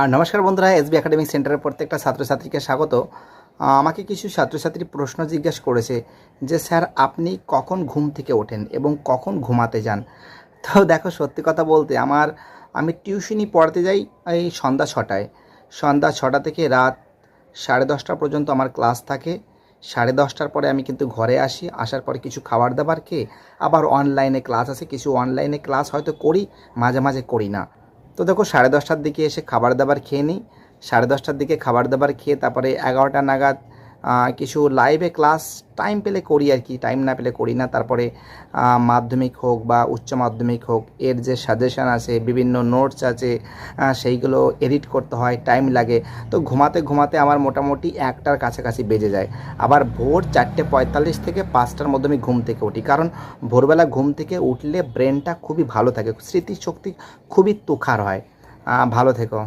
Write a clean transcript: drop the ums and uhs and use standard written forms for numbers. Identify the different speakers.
Speaker 1: নমস্কার বন্ধুরা, SB academic সেন্টারের প্রত্যেকটা ছাত্রছাত্রীকে স্বাগত। আমাকে কিছু ছাত্রছাত্রী প্রশ্ন জিজ্ঞাসা করেছে যে স্যার আপনি কখন ঘুম থেকে ওঠেন এবং কখন ঘুমাতে যান। তো দেখো, সত্যি কথা বলতে আমি টিউশনি পড়াতে যাই এই সন্ধ্যা ছটা থেকে রাত 10:30 পর্যন্ত আমার ক্লাস থাকে। 10:30টার পরে আমি কিন্তু ঘরে আসি, আসার পরে কিছু খাবার দাবার খেয়ে আবার অনলাইনে ক্লাস আছে, কিছু অনলাইনে ক্লাস হয়তো করি, মাঝে মাঝে করি না। তো দেখো, 10:30টার দিকে এসে খাবার দাবার খেয়ে নিই। 10:30টার দিকে খাবার দাবার খেয়ে তারপরে 11টা নাগাদ কিছু লাইভে ক্লাস টাইম পেলে করি আর কি, টাইম না পেলে করি না। তারপরে মাধ্যমিক হোক বা উচ্চ মাধ্যমিক হোক, এর যে সাজেশান আছে, বিভিন্ন নোটস আছে, সেইগুলো এডিট করতে হয়, টাইম লাগে। তো ঘুমাতে ঘুমাতে আমার মোটামুটি 1টার কাছাকাছি বেজে যায়। আবার ভোর 4:45 থেকে 5টার মধ্যে আমি ঘুম থেকে উঠি, কারণ ভোরবেলা ঘুম থেকে উঠলে ব্রেনটা খুবই ভালো থাকে, স্মৃতিশক্তি খুবই তুখার হয়। ভালো থেকো।